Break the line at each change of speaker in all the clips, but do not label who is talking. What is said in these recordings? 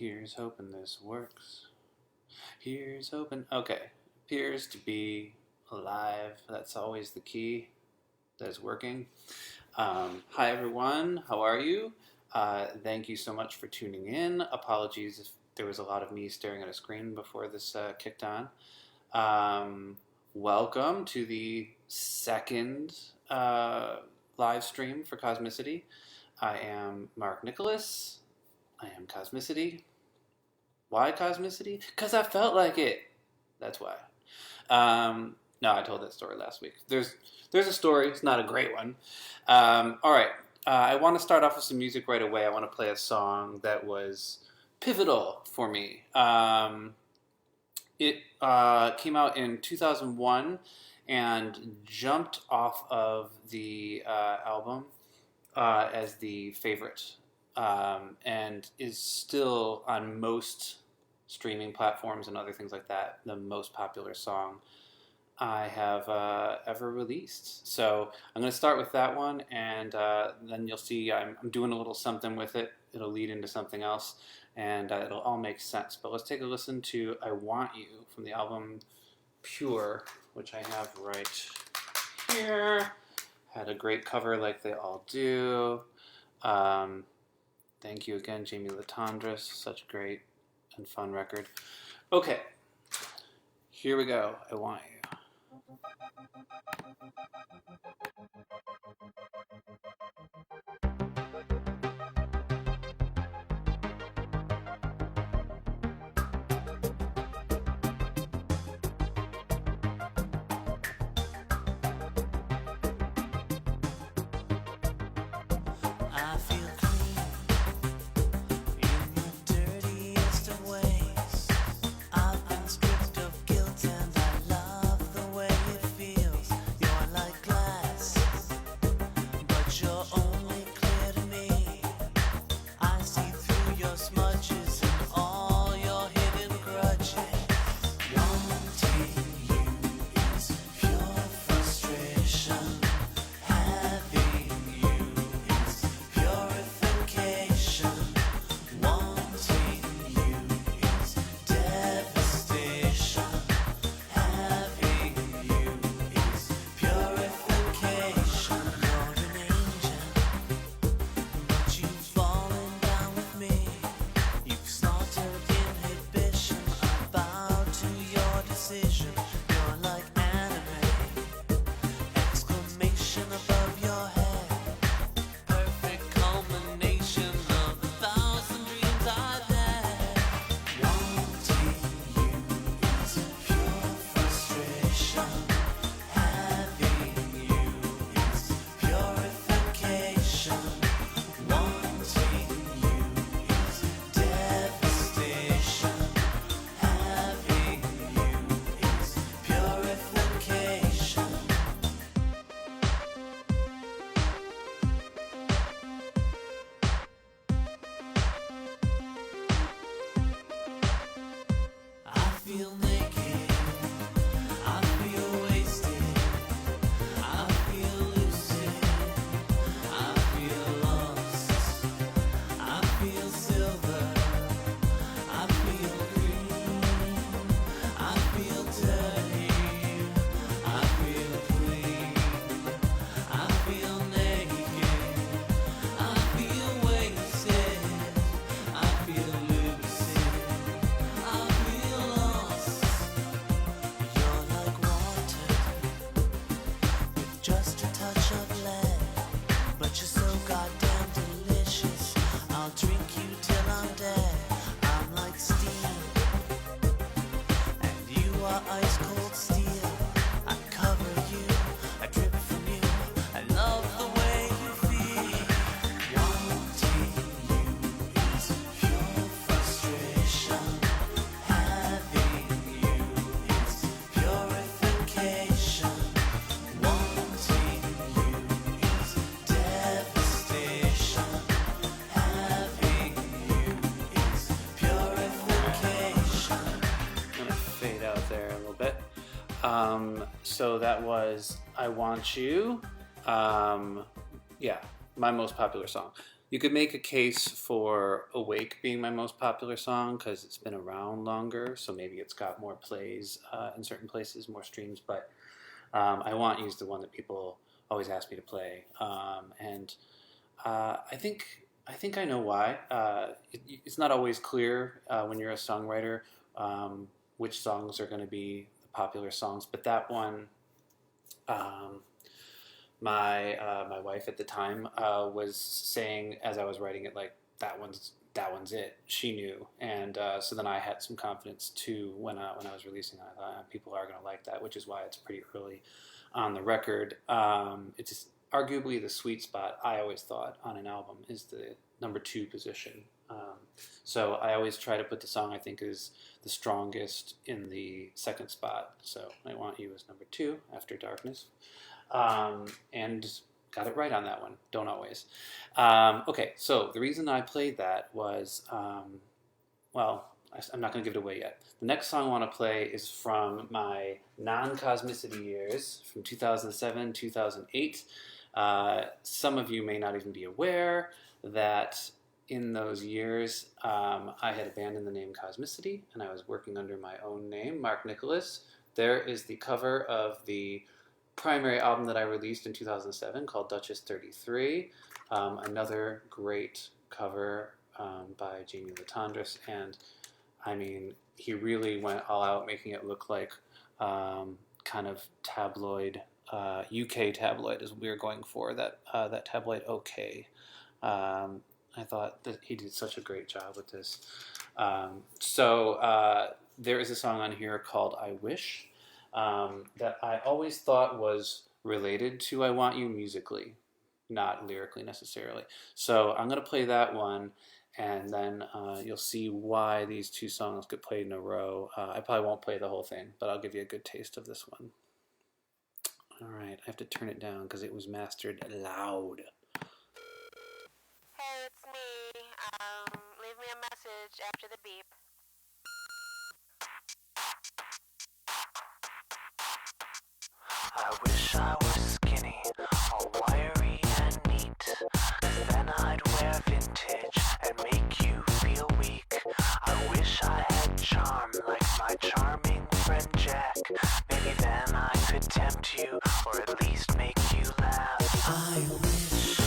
Here's hoping this works. Here's hoping. Okay. Appears to be alive. That's always the key that is working. Hi, everyone. How are you? Thank you so much for tuning in. Apologies if there was a lot of me staring at a screen before this kicked on. Welcome to the second live stream for Cosmicity. I am Mark Nicholas. I am Cosmicity. Why Cosmicity? Because I felt like it. That's why. No, I told that story last week. There's a story. It's not a great one. All right. I want to start off with some music right away. I want to play a song that was pivotal for me. It came out in 2001 and jumped off of the album as the favorite, and is still on most streaming platforms and other things like that the most popular song I have ever released. So I'm going to start with that one, and then you'll see I'm doing a little something with it. It'll lead into something else, and it'll all make sense. But let's take a listen to I Want You from the album Pure, which I have right here. Had a great cover like they all do. Thank you again, Jamie Latondras. Such a great and fun record. Okay, here we go. I Want You.
I feel clean in the dirtiest of ways. I've been stripped of guilt and I love the way it feels. You're like glass, but you're only clear to me. I see through your smudges and all your hidden grudges. Wanting you is pure frustration. Having you is purification. Wanting you is devastation. Having you is purification. You're an angel, but you've fallen down with me. You've slaughtered inhibition. I bow to your decision. You're like anime, exclamation above your head. Perfect culmination of 1,000 dreams I've had. Wanting you is pure frustration. Having you is purification. Wanting you is devastation. Having you is purification. I feel naked, I feel wasted, I feel lucid, I feel lost, I feel silver, I feel green, I feel dirty, I feel clean, I feel naked, I feel wasted, I feel lucid, I feel lost. You're like water with just a touch of lead, but you're so goddamn delicious. I'll drink you till I'm dead. I'm like steam, and you are ice cold steel. I cover you, I drip from you. I love the way you feel. Wanting you is pure frustration. Having you is purification. Wanting you is devastation. Having you is purification.
I'm going to fade out there a little bit. So that was I Want You. Yeah, my most popular song. You could make a case for Awake being my most popular song because it's been around longer, so maybe it's got more plays in certain places, more streams, but I Want You is the one that people always ask me to play. And I think I know why. It's not always clear when you're a songwriter which songs are going to be the popular songs, but that one, my wife at the time was saying as I was writing it, like that one's it. She knew, and so then I had some confidence too when I was releasing it. I thought people are going to like that, which is why it's pretty early on the record. It's just arguably the sweet spot. I always thought on an album is the number 2 position. So I always try to put the song I think is the strongest in the second spot. So I Want You is number 2 after Darkness. And got it right on that one. Don't always. Okay, so the reason I played that was, well, I'm not going to give it away yet. The next song I want to play is from my non-Cosmicity years, from 2007, 2008. Some of you may not even be aware that in those years, I had abandoned the name Cosmicity, and I was working under my own name, Mark Nicholas. There is the cover of the primary album that I released in 2007 called Duchess 33. Another great cover by Jamie Latondras, and I mean, he really went all out making it look like kind of tabloid, UK tabloid as we were going for, that tabloid OK. I thought that he did such a great job with this. So there is a song on here called I Wish that I always thought was related to I Want You musically, not lyrically necessarily. So I'm going to play that one, and then you'll see why these 2 songs get played in a row. I probably won't play the whole thing, but I'll give you a good taste of this one. All right, I have to turn it down because it was mastered loud.
Hey, it's me. Leave me a message after the beep.
I wish I was skinny, all wiry and neat. Then I'd wear vintage and make you feel weak. I wish I had charm like my charming friend Jack. Maybe then I could tempt you, or at least make you laugh. I wish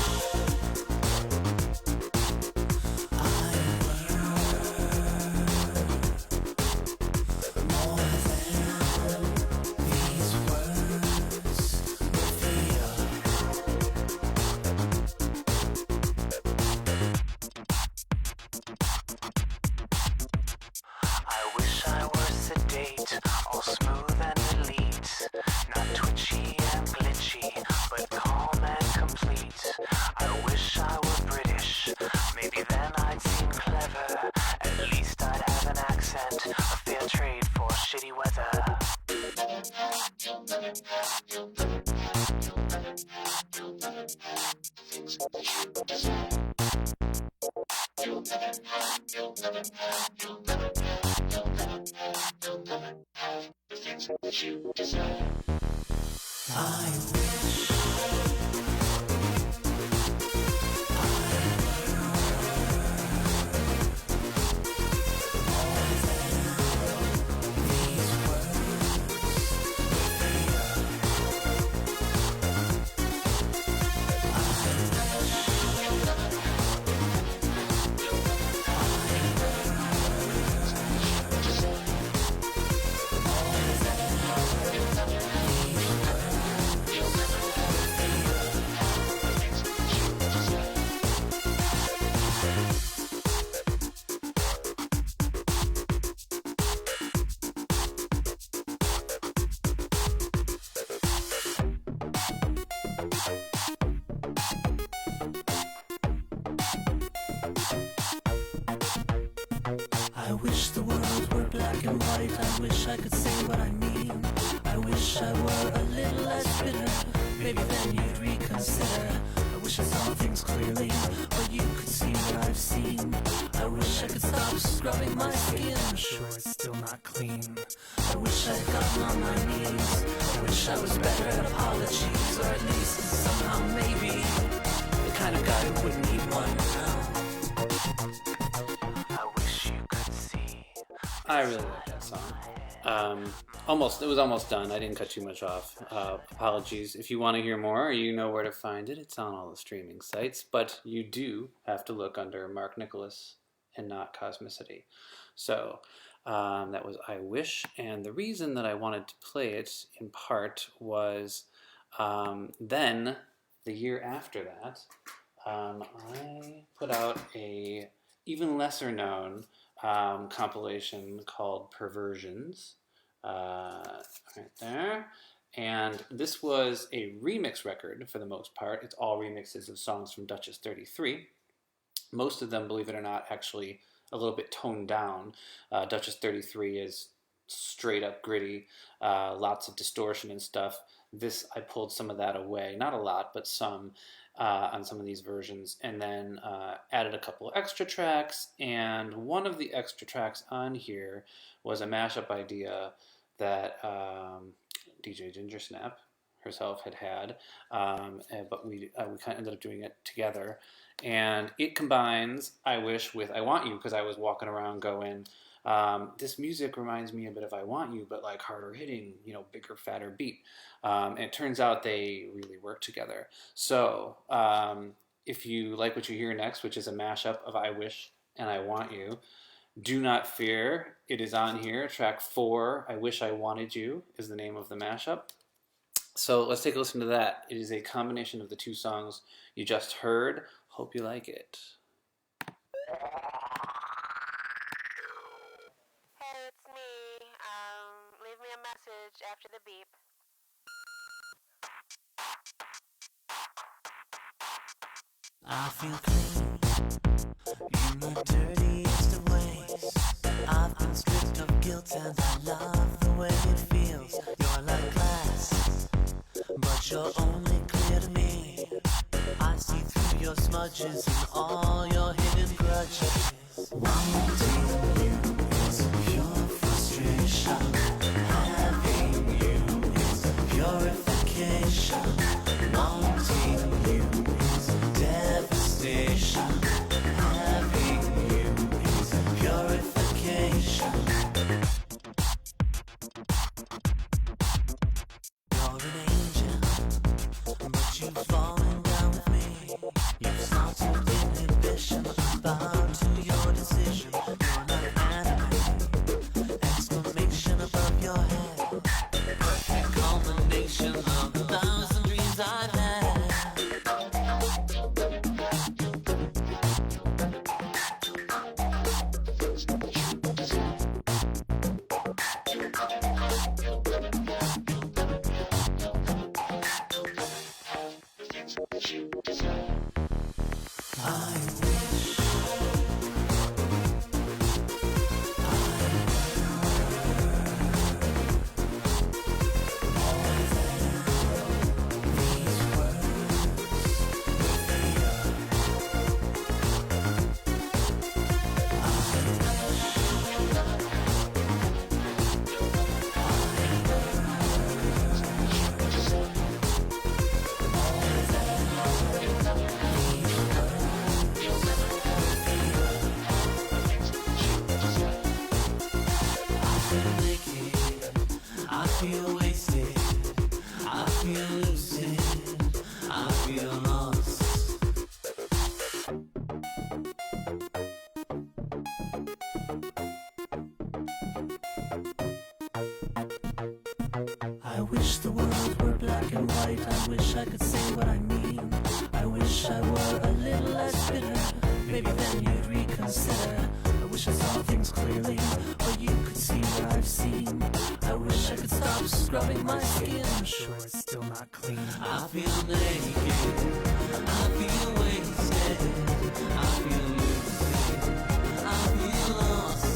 all smooth and elite, not twitchy and glitchy, but calm and complete. I wish I were British, maybe then I'd seem clever. At least I'd have an accent, a fair trade for shitty weather. I wish I wish the world were black and white. I wish I could say what I mean. I wish I were a little less bitter. Maybe then you'd reconsider. I wish I saw things clearly, but you could see what I've seen. I wish I could stop scrubbing my skin. I'm sure it's still not clean. I wish I'd gotten on my knees. I wish I was better at apologies, or at least somehow maybe the kind of guy who wouldn't need one.
I really like that song. It was almost done. I didn't cut too much off. Apologies. If you want to hear more, you know where to find it. It's on all the streaming sites, but you do have to look under Mark Nicholas and not Cosmicity. So that was I Wish, and the reason that I wanted to play it in part was then the year after that, I put out a even lesser known compilation called Perversions, right there. And this was a remix record for the most part. It's all remixes of songs from Duchess 33. Most of them, believe it or not, actually a little bit toned down. Duchess 33 is straight up gritty, lots of distortion and stuff. This, I pulled some of that away, not a lot, but some on some of these versions, and then added a couple extra tracks. And one of the extra tracks on here was a mashup idea that DJ Ginger Snap herself had, but we kind of ended up doing it together. And it combines I Wish with I Want You, because I was walking around going, this music reminds me a bit of I Want You, but like harder hitting, bigger, fatter beat. And it turns out they really work together. So if you like what you hear next, which is a mashup of I Wish and I Want You, do not fear. It is on here. Track 4, I Wish I Wanted You, is the name of the mashup. So let's take a listen to that. It is a combination of the two songs you just heard. Hope you like it.
Hey, it's me. Leave me a message after the beep.
I feel clean in the dirtiest of ways. I've been stripped of guilt and I love the way it feels. You're like glass, but you're only clear to me. I see through your smudges and all your hidden grudges. Wanting you is pure frustration. Having you is purification. Wanting you is devastation. Having you is purification. You're an angel, but you've fallen down with me. You've started inhibition, bound to your decision. You're not anime, exclamation above your head. Perfect culmination of the 1,000 dreams I've had. I feel wasted, I feel lucid, I feel lost. I wish the world were black and white. I wish I could say what I mean. I wish I were a little less bitter. Maybe then you'd reconsider. I wish I saw things clearly, or you could see what I've seen. I wish I could stop scrubbing my skin. I'm sure it's still not clean. I feel naked, I feel wasted, I feel lucid, I feel lost.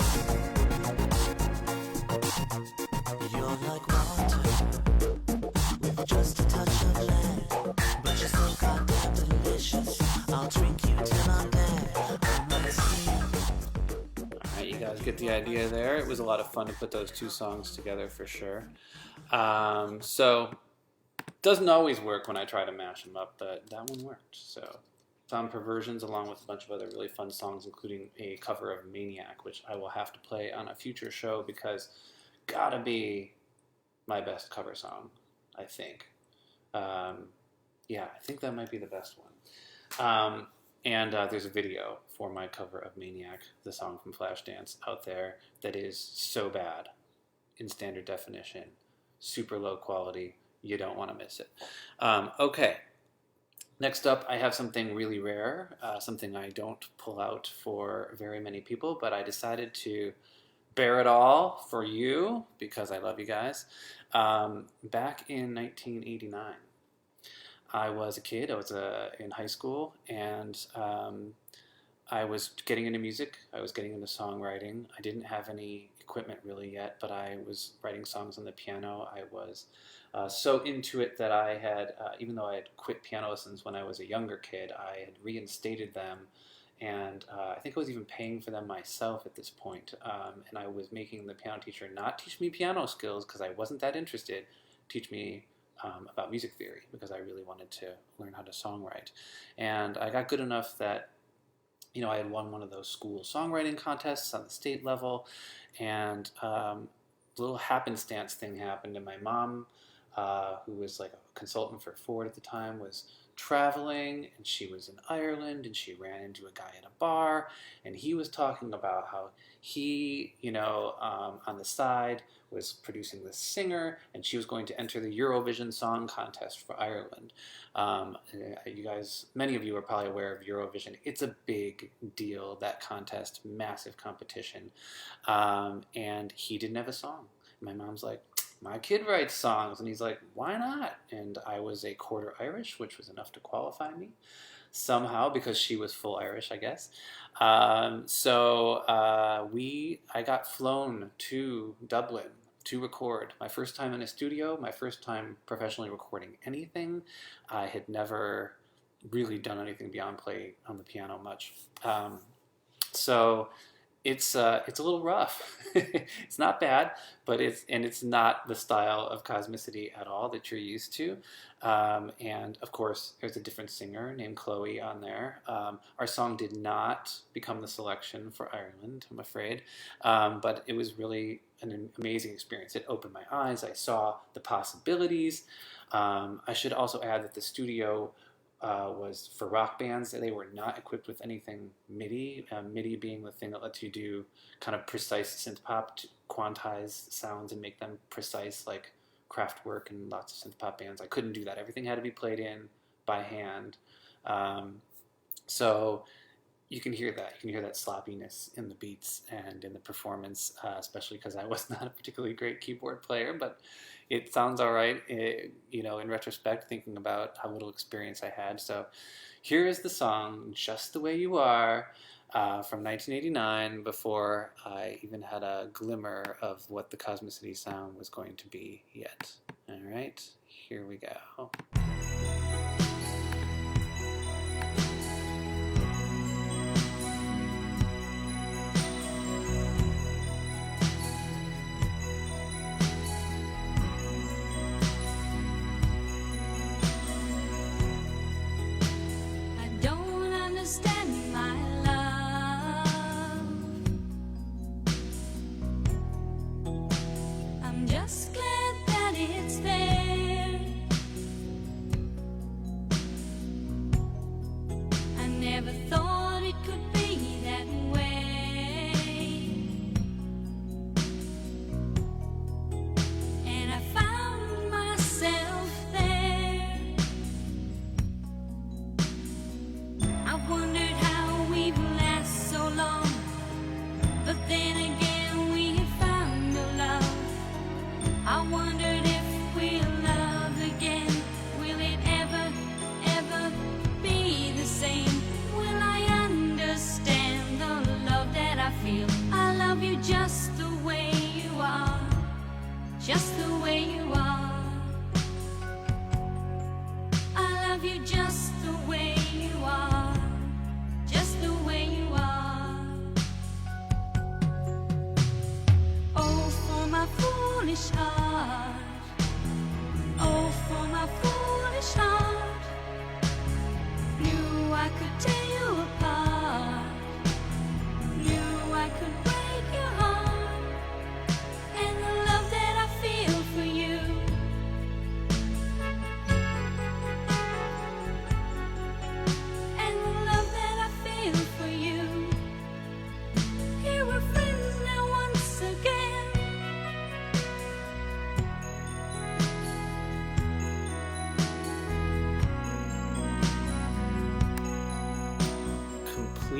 You're like water, with just a touch of lead, but you're so goddamn delicious. I'll drink you till I'm dead. I'm not seen.
Alright, you guys get the idea there. It was a lot of fun to put those two songs together for sure. So, doesn't always work when I try to mash them up, but that one worked. So, on Perversions, along with a bunch of other really fun songs, including a cover of Maniac, which I will have to play on a future show because gotta be my best cover song, I think. Yeah, I think that might be the best one. And there's a video for my cover of Maniac, the song from Flashdance, out there that is so bad in standard definition, super low quality. You don't want to miss it. Okay. Next up, I have something really rare, something I don't pull out for very many people, but I decided to bear it all for you because I love you guys. Back in 1989. I was a kid. I was in high school, and I was getting into music. I was getting into songwriting. I didn't have any equipment really yet, but I was writing songs on the piano. I was so into it that I had, even though I had quit piano lessons when I was a younger kid, I had reinstated them, and I think I was even paying for them myself at this point. And I was making the piano teacher not teach me piano skills because I wasn't that interested, teach me about music theory because I really wanted to learn how to songwrite. And I got good enough that, you know, I had won one of those school songwriting contests on the state level, and a little happenstance thing happened, and my mom, who was like a consultant for Ford at the time, was traveling, and she was in Ireland, and she ran into a guy at a bar, and he was talking about how he, you know, on the side was producing this singer, and she was going to enter the Eurovision Song Contest for Ireland. You guys, many of you are probably aware of Eurovision. It's a big deal, that contest, massive competition. And he didn't have a song. My mom's like, my kid writes songs. And he's like, why not? And I was a quarter Irish, which was enough to qualify me somehow because she was full Irish, I guess. So I got flown to Dublin to record. My first time in a studio, my first time professionally recording anything. I had never really done anything beyond play on the piano much. So it's a little rough. It's not bad, but it's not the style of Cosmicity at all that you're used to. And of course, there's a different singer named Chloe on there. Our song did not become the selection for Ireland, I'm afraid, but it was really an amazing experience. It opened my eyes. I saw the possibilities. I should also add that the studio was for rock bands. They were not equipped with anything MIDI, MIDI being the thing that lets you do kind of precise synth pop, to quantize sounds and make them precise, like Kraftwerk and lots of synth pop bands. I couldn't do that. Everything had to be played in by hand. So you can hear that. You can hear that sloppiness in the beats and in the performance, especially because I was not a particularly great keyboard player, but it sounds all right, you know, in retrospect, thinking about how little experience I had. So here is the song, Just the Way You Are, from 1989, before I even had a glimmer of what the Cosmicity sound was going to be yet. All right, here we go.
Just the way you are. I love you just the way you are. Just the way you are. Oh, for my foolish heart. Oh, for my foolish heart. Knew I could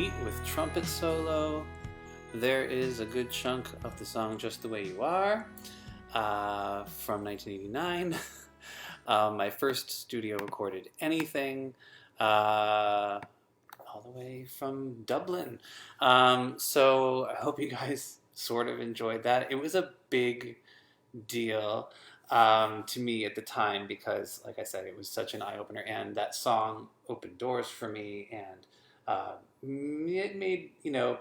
complete with trumpet solo. There is a good chunk of the song Just the Way You Are from 1989. My first studio recorded anything all the way from Dublin. So I hope you guys sort of enjoyed that. It was a big deal to me at the time because, like I said, it was such an eye-opener, and that song opened doors for me, and it made, you know,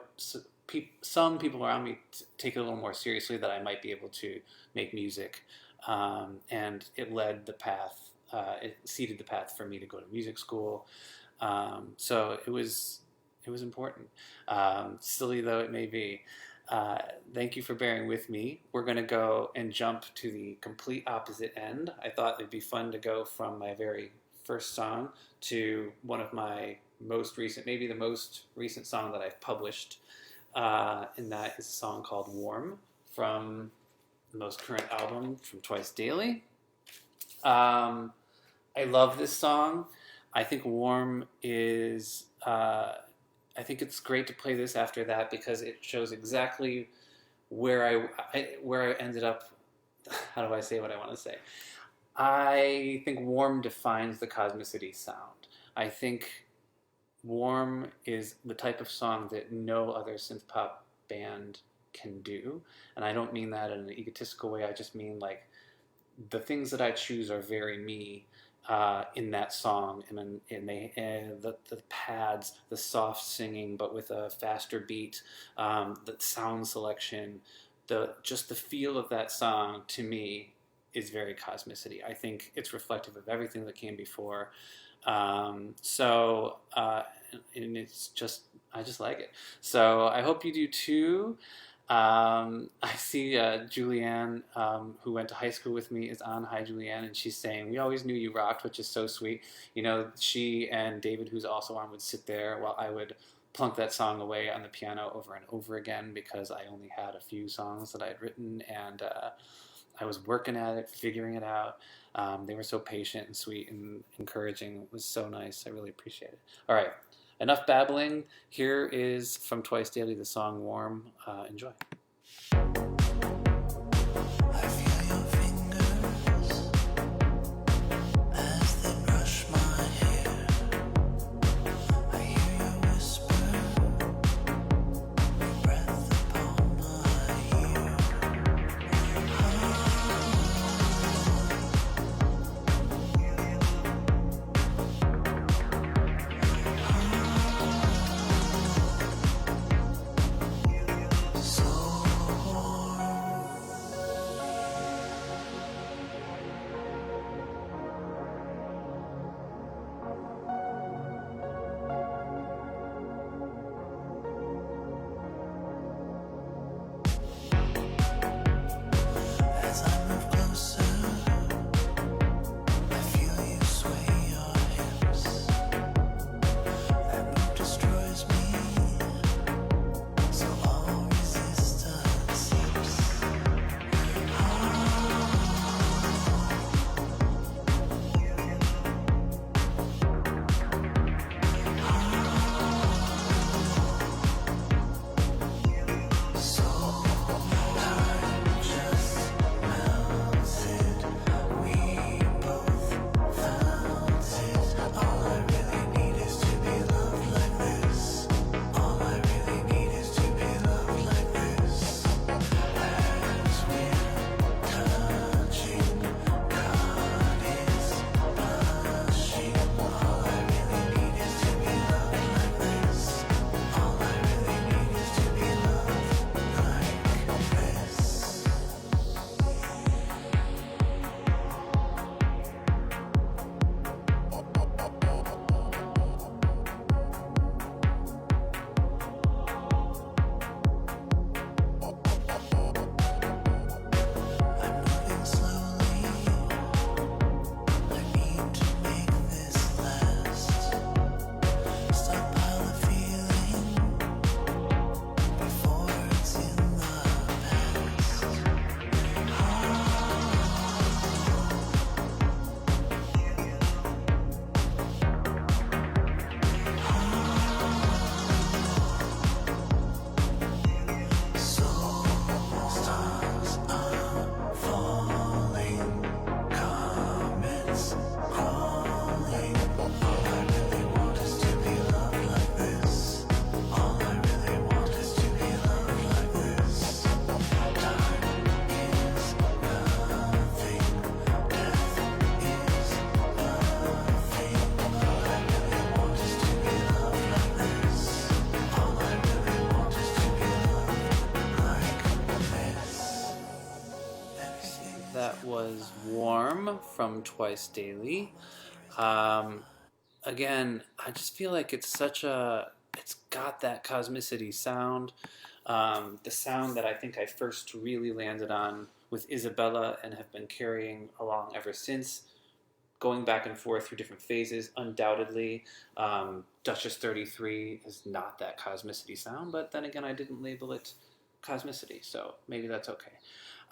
some people around me take it a little more seriously, that I might be able to make music, and it led the path, it seeded the path for me to go to music school. So it was important, silly though it may be. Thank you for bearing with me. We're going to go and jump to the complete opposite end. I thought it'd be fun to go from my very first song to one of my most recent, maybe the most recent song that I've published, and that is a song called Warm from the most current album from Twice Daily. I love this song. I think Warm is... I think it's great to play this after that because it shows exactly where I ended up. How do I say what I want to say? I think Warm defines the Cosmicity sound. I think Warm is the type of song that no other synth pop band can do. And I don't mean that in an egotistical way. I just mean like the things that I choose are very me. In that song, and the pads, the soft singing, but with a faster beat, the sound selection, just the feel of that song to me is very Cosmicity. I think it's reflective of everything that came before. And it's just, I just like it. So I hope you do too. I see Julianne, who went to high school with me, is on. Hi, Julianne, and she's saying, "We always knew you rocked," which is so sweet. You know, she and David, who's also on, would sit there while I would plunk that song away on the piano over and over again because I only had a few songs that I had written, and I was working at it, figuring it out. They were so patient and sweet and encouraging. It was so nice. I really appreciate it. All right. Enough babbling. Here is from Twice Daily the song Warm. Enjoy.
I feel your fingers as they brush my hair. I hear you whisper, your breath upon my ear. So
from Twice Daily. Um, Again, I just feel like it's got that cosmicity sound. The sound that I think I first really landed on with Isabella and have been carrying along ever since, going back and forth through different phases. Undoubtedly, Duchess 33 is not that cosmicity sound, but then again, I didn't label it cosmicity, so maybe that's okay.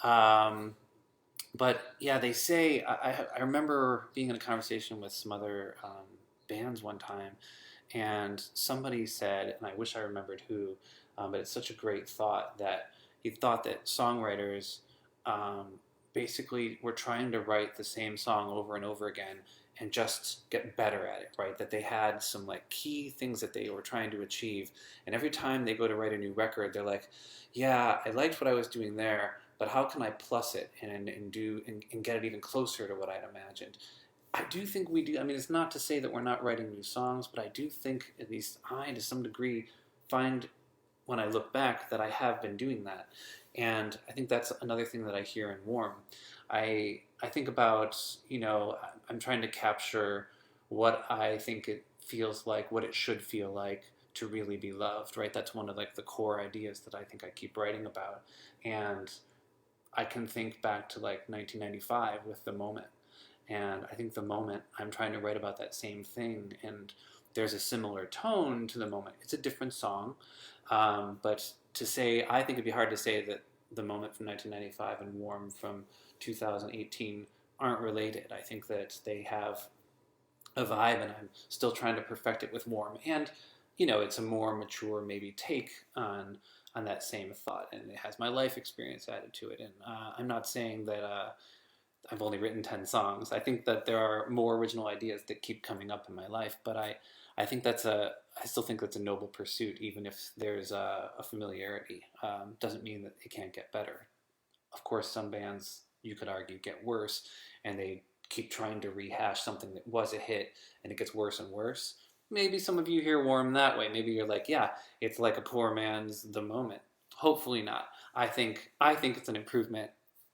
Um, but yeah, they say I remember being in a conversation with some other bands one time, and somebody said, and I wish I remembered who, but it's such a great thought that he thought that songwriters um, basically were trying to write the same song over and over again and just get better at it, right? That they had some like key things that they were trying to achieve, and every time they go to write a new record, they're like, yeah, I liked what I was doing there, but how can I plus it and get it even closer to what I'd imagined? I do think we do. I mean, it's not to say that we're not writing new songs, but I do think, at least I, to some degree, find when I look back that I have been doing that. And I think that's another thing that I hear in Warm. I think about, I'm trying to capture what I think it feels like, what it should feel like to really be loved, right? That's one of like the core ideas that I think I keep writing about. And I can think back to like 1995 with The Moment. And I think The Moment, I'm trying to write about that same thing. And there's a similar tone to The Moment. It's a different song. But to say, I think it'd be hard to say that The Moment from 1995 and Warm from 2018 aren't related. I think that they have a vibe, and I'm still trying to perfect it with Warm. And, it's a more mature, maybe, take on that same thought, and it has my life experience added to it. And I'm not saying that I've only written 10 songs. I think that there are more original ideas that keep coming up in my life, but I think I still think that's a noble pursuit, even if there's a familiarity. Doesn't mean that it can't get better. Of course, some bands, you could argue, get worse, and they keep trying to rehash something that was a hit, and it gets worse and worse. Maybe some of you hear Warm that way. Maybe you're like, yeah, it's like a poor man's The Moment. Hopefully not. I think it's an improvement.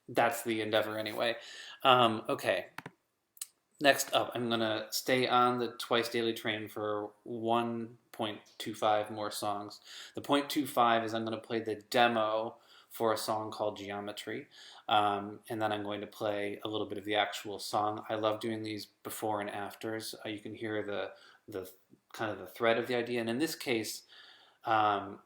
That's the endeavor anyway. Okay. Next up, I'm gonna stay on the Twice Daily train for 1.25 more songs. The 0.25 is I'm gonna play the demo for a song called Geometry, and then I'm going to play a little bit of the actual song. I love doing these before and afters. You can hear the kind of the thread of the idea, and in this case, um,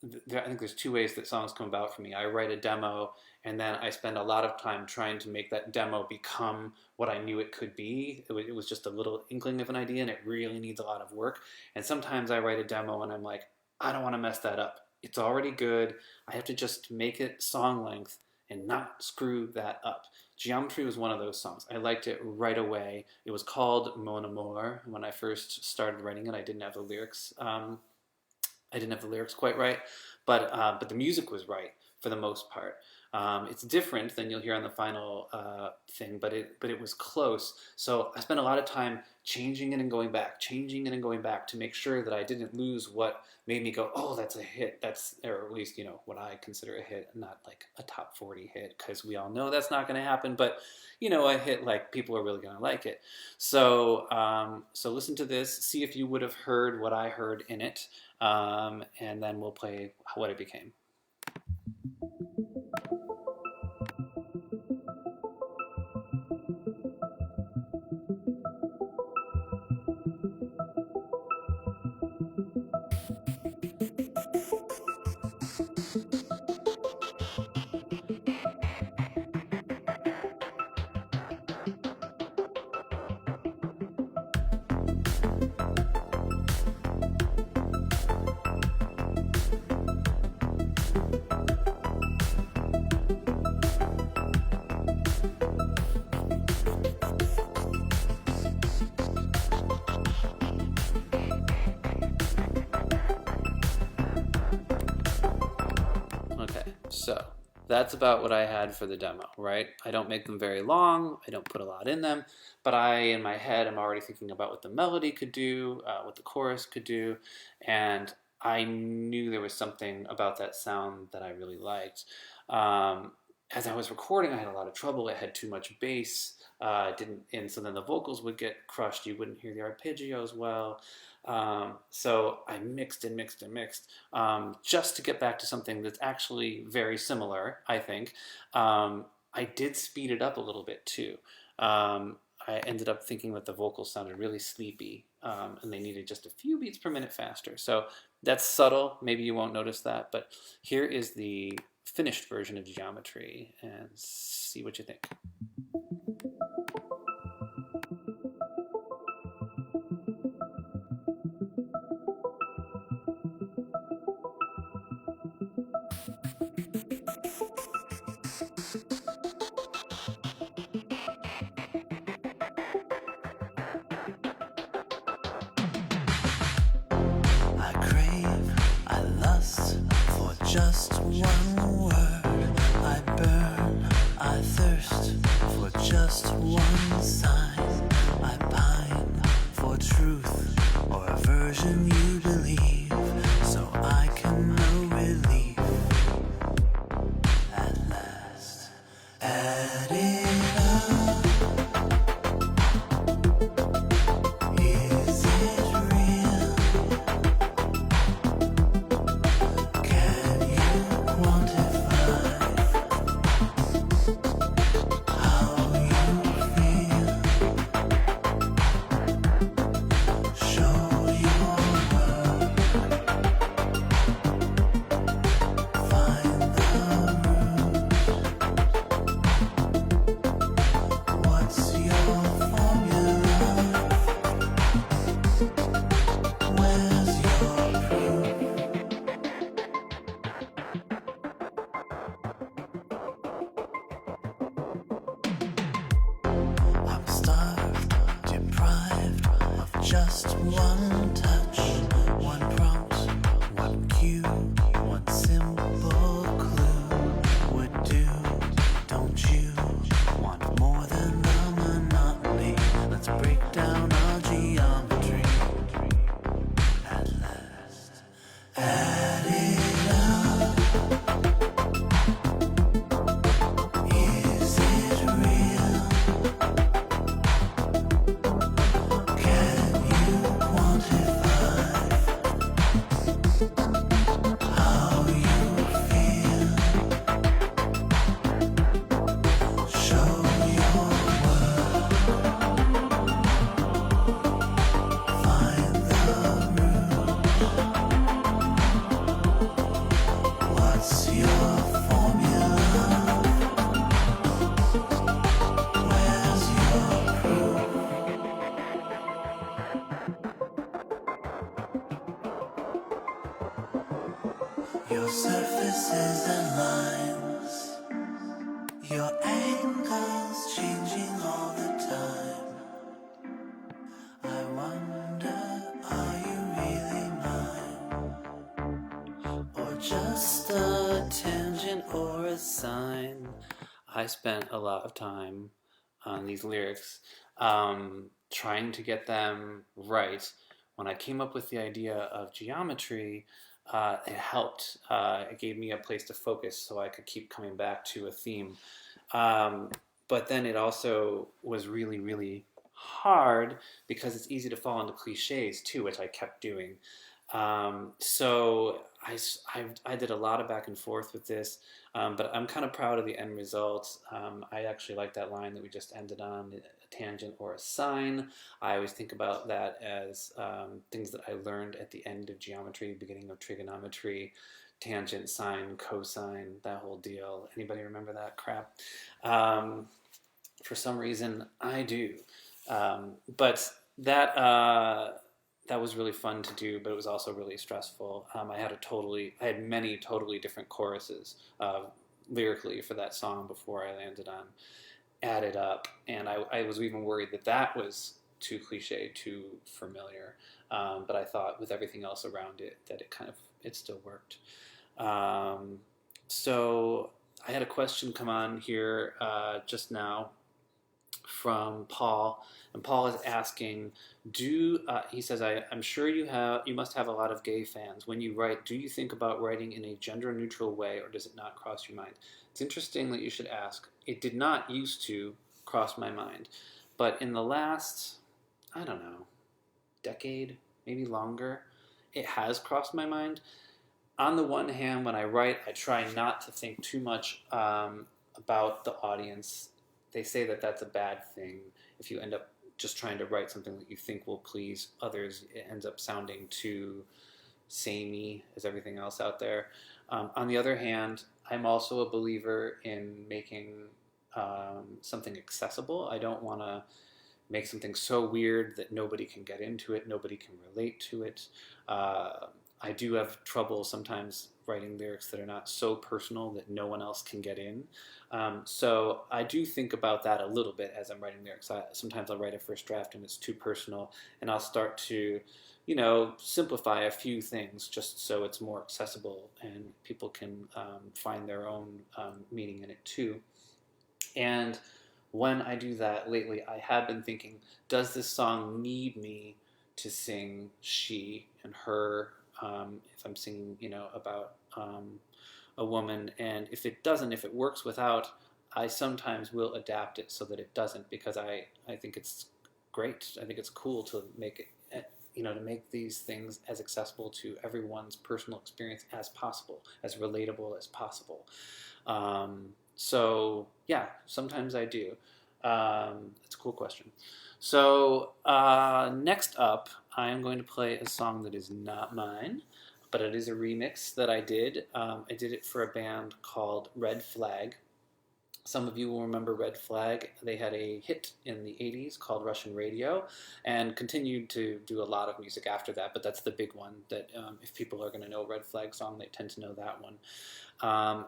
I think there's two ways that songs come about for me. I write a demo, and then I spend a lot of time trying to make that demo become what I knew it could be. It was just a little inkling of an idea, and it really needs a lot of work. And sometimes I write a demo, and I'm like, I don't want to mess that up. It's already good. I have to just make it song length and not screw that up. Geometry was one of those songs. I liked it right away. It was called Mon Amour. When I first started writing it, I didn't have the lyrics. I didn't have the lyrics quite right, but the music was right for the most part. It's different than you'll hear on the final thing, but it was close. So I spent a lot of time changing it and going back, changing it and going back to make sure that I didn't lose what made me go, oh, that's a hit. Or at least, what I consider a hit, not like a top 40 hit, because we all know that's not going to happen. But, a hit like people are really going to like it. So listen to this, see if you would have heard what I heard in it, and then we'll play what it became. Okay, so that's about what I had for the demo, right? I don't make them very long, I don't put a lot in them, but in my head, I'm already thinking about what the melody could do, what the chorus could do, and I knew there was something about that sound that I really liked. As I was recording, I had a lot of trouble. It had too much bass. Didn't, and so then the vocals would get crushed. You wouldn't hear the arpeggios well. So I mixed and mixed and mixed, just to get back to something that's actually very similar, I think. I did speed it up a little bit too. I ended up thinking that the vocals sounded really sleepy, and they needed just a few beats per minute faster. So that's subtle. Maybe you won't notice that, but here is the finished version of Geometry, and see what you think.
I crave, I lust for just one word. I burn, I thirst for just one sign. I pine for truth or a version you believe, so I can know relief at last. Add it up. Is it real? Can you quantify how you feel? Show your work. Find the root. What's your formula? Where's your proof? I'm starved, deprived of just one touch, one prompt, one cue, one simple clue would do. Don't you want more than the monotony? Let's break down our geometry at last. Add it up. Is it real? Can you quantify how you feel? Show your work. Find the root. What's your formula? Where's your proof? Your surfaces and lines, your angles changing all the time. I wonder, are you really mine? Or just a tangent or a sign?
I spent a lot of time on these lyrics, trying to get them right. When I came up with the idea of Geometry, it helped. It gave me a place to focus so I could keep coming back to a theme. Um, but then it also was really, really hard because it's easy to fall into cliches too, which I kept doing. So I did a lot of back and forth with this, but I'm kind of proud of the end result. I actually like that line that we just ended on, a tangent or a sine. I always think about that as things that I learned at the end of geometry, beginning of trigonometry, tangent, sine, cosine, that whole deal. Anybody remember that crap? For some reason, I do. But that was really fun to do, but it was also really stressful. I had many totally different choruses lyrically for that song before I landed on Add It Up, and I was even worried that that was too cliche, too familiar. But I thought with everything else around it that it still worked. So I had a question come on here just now from Paul, and Paul is asking, he says, I'm sure you must have a lot of gay fans. When you write, do you think about writing in a gender neutral way, or does it not cross your mind? It's interesting that you should ask. It did not used to, crossed my mind. But in the last, I don't know, decade, maybe longer, it has crossed my mind. On the one hand, when I write, I try not to think too much about the audience. They say that that's a bad thing. If you end up just trying to write something that you think will please others, it ends up sounding too samey as everything else out there. On the other hand, I'm also a believer in making something accessible. I don't want to make something so weird that nobody can get into it, nobody can relate to it. I do have trouble sometimes writing lyrics that are not so personal that no one else can get in. So I do think about that a little bit as I'm writing lyrics. Sometimes I'll write a first draft and it's too personal, and I'll start to, simplify a few things just so it's more accessible and people can find their own meaning in it too. And when I do that lately, I have been thinking, does this song need me to sing she and her if I'm singing, about a woman? And if it doesn't, if it works without, I sometimes will adapt it so that it doesn't, because I think it's great. I think it's cool to make it, to make these things as accessible to everyone's personal experience as possible, as relatable as possible. So yeah, sometimes I do. It's a cool question. So next up, I am going to play a song that is not mine, but it is a remix that I did. I did it for a band called Red Flag. Some of you will remember Red Flag. They had a hit in the 80s called Russian Radio and continued to do a lot of music after that, but that's the big one that if people are going to know a Red Flag song, they tend to know that one.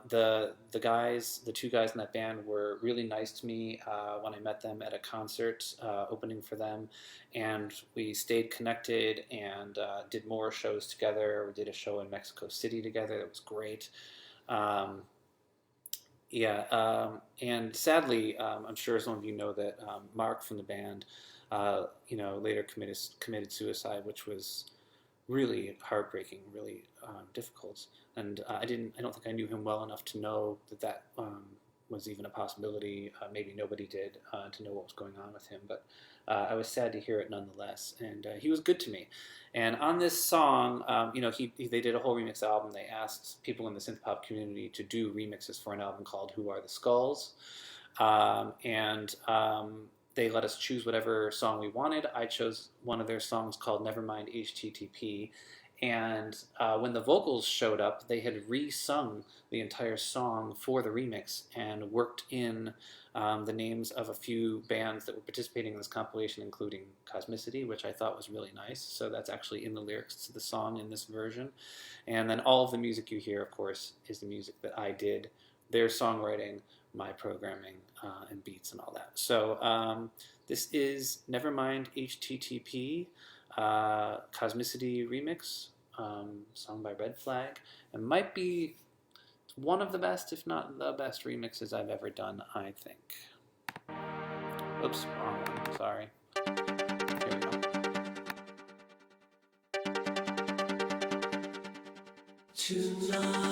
The two guys in that band were really nice to me when I met them at a concert opening for them, and we stayed connected and did more shows together. We did a show in Mexico City together. It was great. And sadly, I'm sure some of you know that Mark from the band, later committed suicide, which was really heartbreaking, really difficult. And I don't think I knew him well enough to know that was even a possibility. Maybe nobody did to know what was going on with him, but I was sad to hear it nonetheless. And he was good to me. And on this song, they did a whole remix album. They asked people in the synth pop community to do remixes for an album called Who Are the Skulls? They let us choose whatever song we wanted. I chose one of their songs called Nevermind HTTP. And when the vocals showed up, they had re-sung the entire song for the remix and worked in the names of a few bands that were participating in this compilation, including COSMICITY, which I thought was really nice. So that's actually in the lyrics to the song in this version. And then all of the music you hear, of course, is the music that I did, their songwriting, my programming, and beats and all that. So this is Nevermind HTTP. Cosmicity remix, song by Red Flag, and might be one of the best, if not the best remixes I've ever done, I think. Oops, wrong one, sorry. Here we go.
Tonight.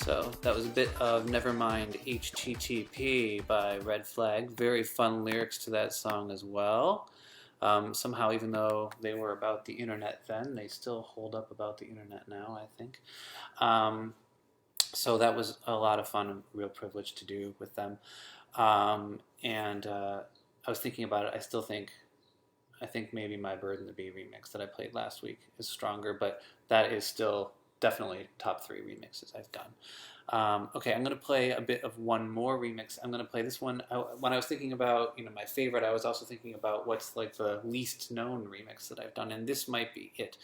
So that was a bit of Nevermind HTTP by Red Flag. Very fun lyrics to that song as well. Somehow, even though they were about the internet then, they still hold up about the internet now, I think. So that was a lot of fun and real privilege to do with them. And I was thinking about it. I think maybe my Bird and the Bee remix that I played last week is stronger, but that is still definitely top 3 remixes I've done. Okay, I'm going to play a bit of one more remix. I'm going to play this one. When I was thinking about my favorite, I was also thinking about what's like the least known remix that I've done, and this might be it.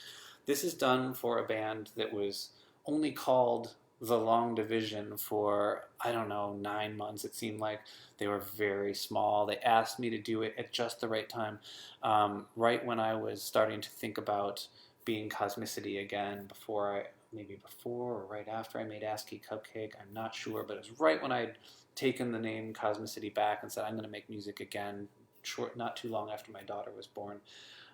This is done for a band that was only called The Long Division for, I don't know, 9 months. It seemed like they were very small. They asked me to do it at just the right time, right when I was starting to think about being Cosmicity again, maybe before or right after I made ASCII Cupcake. I'm not sure, but it was right when I'd taken the name Cosmicity back and said I'm going to make music again, not too long after my daughter was born.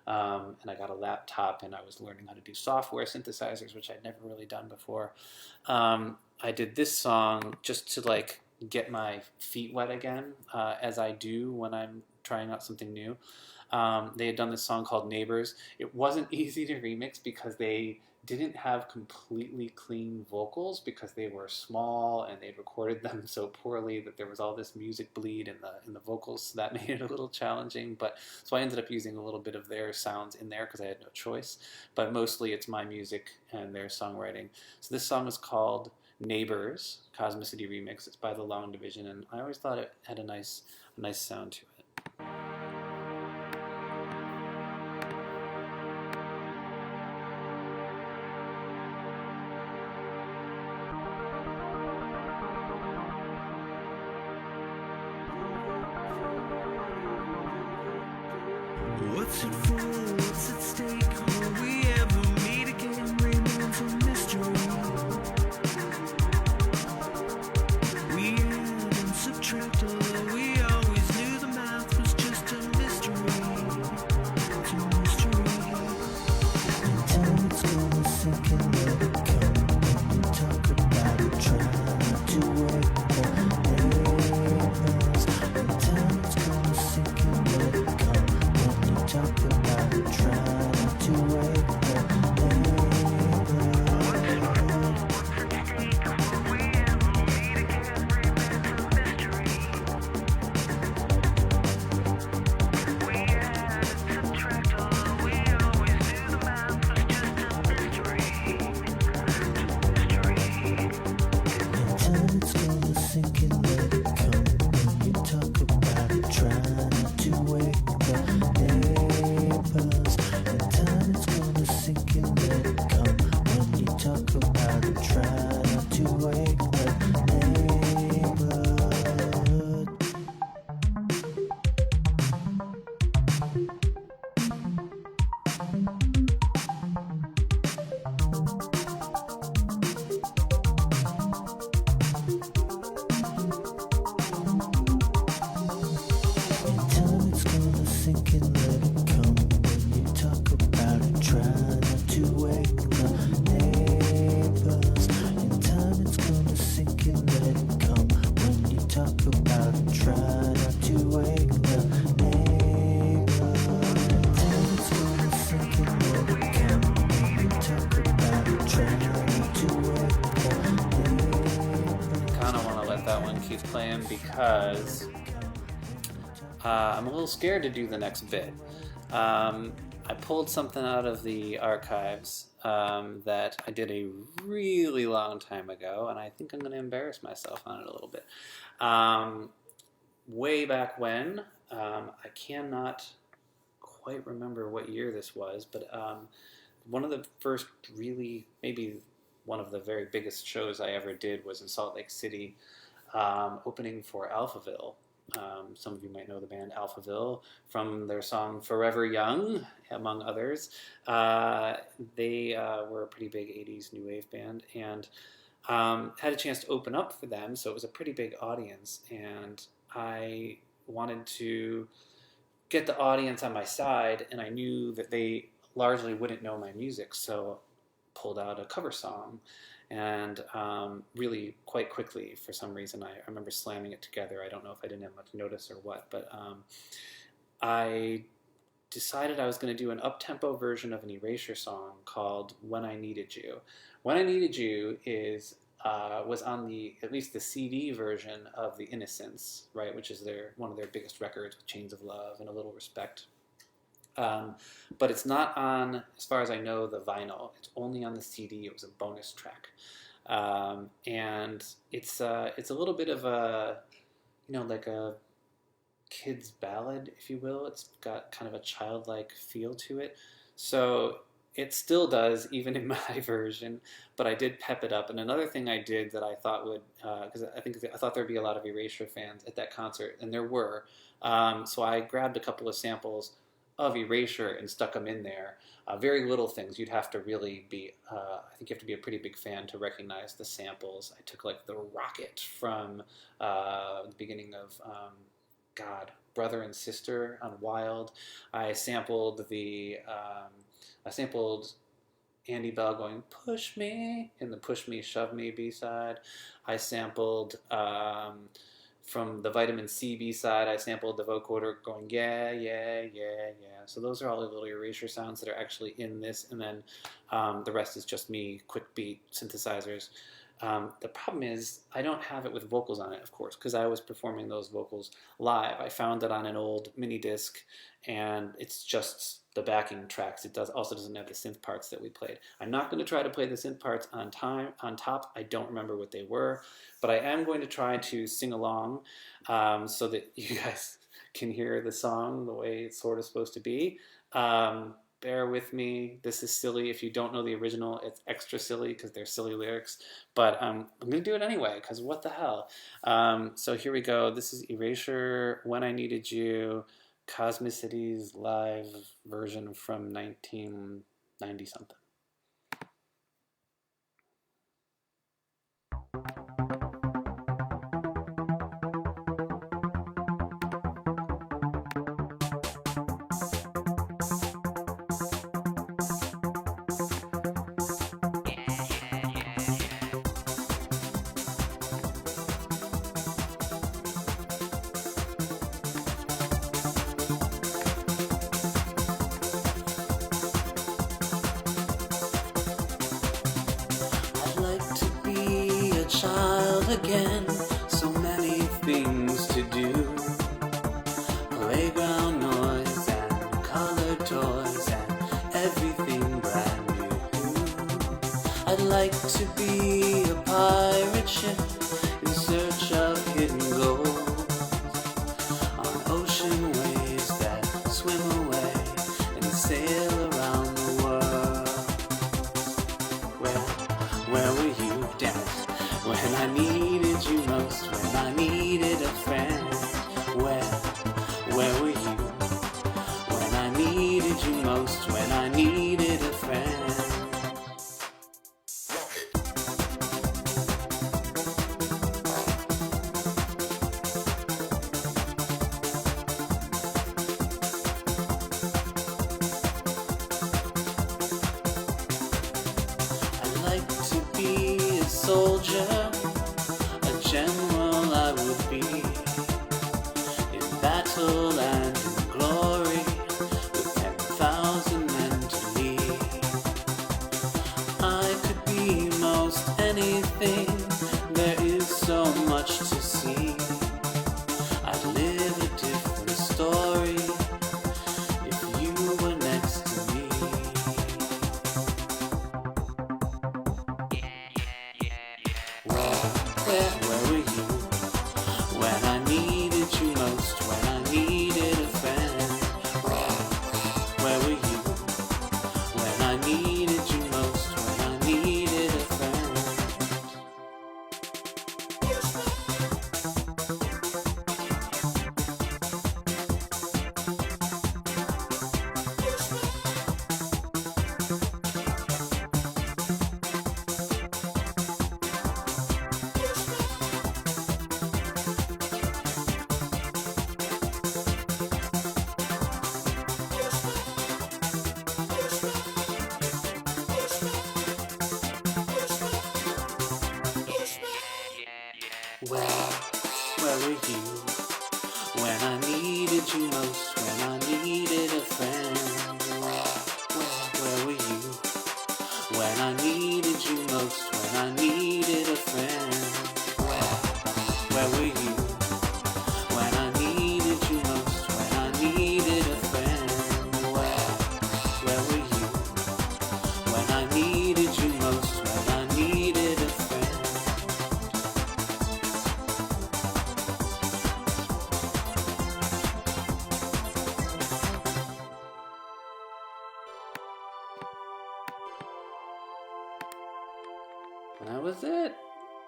And I got a laptop and I was learning how to do software synthesizers, which I'd never really done before. I did this song just to like get my feet wet again, as I do when I'm trying out something new. They had done this song called Neighbors. It wasn't easy to remix because they didn't have completely clean vocals because they were small and they'd recorded them so poorly that there was all this music bleed in the vocals. So that made it a little challenging. But so I ended up using a little bit of their sounds in there because I had no choice. But mostly it's my music and their songwriting. So this song is called Neighbors, Cosmicity Remix. It's by The Long Division, and I always thought it had a nice sound to it.
What's it for? What's at stake? Will we ever meet again? Remains a mystery. We add and subtract, although we always knew the math was just a mystery. It's a mystery. Until it's gonna sink and let it come. When you talk about it, try not to wake the neighbors. Until it's gonna sink and let it come. Talk about it, try not to wake the neighbors. Will we ever meet again? Remains a mystery. We add and subtract, although we always knew the math was just a mystery. Until it's gonna sink and let it come. When you talk about it, try not to wake the neighbors. And time is gonna sink and let it come. When you talk about it, try not to wake the neighbors. Until it's gonna sink and let it come. When you talk about it, try not to wake the neighbors. In time it's gonna sink and let it come. When you talk about it, try not to wake the neighbors. In time it's gonna sink and let it come. When you talk about it, try not to wake the neighbors.
Kind of want to let that one keep playing because I'm a little scared to do the next bit. I pulled something out of the archives that I did a really long time ago, and I think I'm going to embarrass myself on it a little bit. Way back when, I cannot quite remember what year this was, but one of the first really, maybe one of the very biggest shows I ever did was in Salt Lake City, opening for Alphaville. Some of you might know the band Alphaville from their song Forever Young, among others. They were a pretty big 80s new wave band, and had a chance to open up for them, so it was a pretty big audience, and I wanted to get the audience on my side, and I knew that they largely wouldn't know my music, so pulled out a cover song and really quite quickly for some reason. I remember slamming it together. I don't know if I didn't have much notice or what, but I decided I was going to do an up-tempo version of an Erasure song called When I Needed You. When I Needed You was on at least the CD version of The Innocents, right, which is one of their biggest records with Chains of Love and A Little Respect. But it's not on, as far as I know, the vinyl. It's only on the CD. It was a bonus track. And it's a little bit of a, like a kid's ballad, if you will. It's got kind of a childlike feel to it. So it still does, even in my version, but I did pep it up. And another thing I did that I thought would, because I thought there'd be a lot of Erasure fans at that concert, and there were. So I grabbed a couple of samples of Erasure and stuck them in there. Very little things. You'd have to really be, I think you have to be a pretty big fan to recognize the samples. I took like the Rocket from the beginning of, Brother and Sister on Wild. I sampled Andy Bell going, "Push Me," in the Push Me, Shove Me B-side. I sampled, from the Vitamin C B-side, I sampled the vocoder going, "Yeah, yeah, yeah, yeah." So those are all the little Erasure sounds that are actually in this, and then the rest is just me, quick beat synthesizers. The problem is I don't have it with vocals on it, of course, because I was performing those vocals live. I found it on an old mini disc, and it's just the backing tracks. It also doesn't have the synth parts that we played. I'm not going to try to play the synth parts on top. I don't remember what they were, but I am going to try to sing along so that you guys can hear the song the way it's sort of supposed to be. Bear with me. This is silly. If you don't know the original, it's extra silly because they're silly lyrics. But I'm going to do it anyway because what the hell. So here we go. This is Erasure, When I Needed You, COSMICITY's live version from 1990-something.
Child again, so many things to do. Playground noise and colored toys and everything brand new. I'd like to be a pirate ship in search of hidden gold on ocean waves that swim away and sail around the world. Where were you, Dennis? When I needed you most, when I needed a friend, where were you? When I needed you most, when I needed a friend. I'd like to be a soldier, a general I would be, in battle and in glory, with 10,000 men to lead. I could be most anything, there is so much to see. I'd live a different story if you were next to me.
when I needed you most, when I needed a friend. Where were you? When I needed you most, when I needed a friend. Where were you? When I needed you most, when I needed a friend. That was it.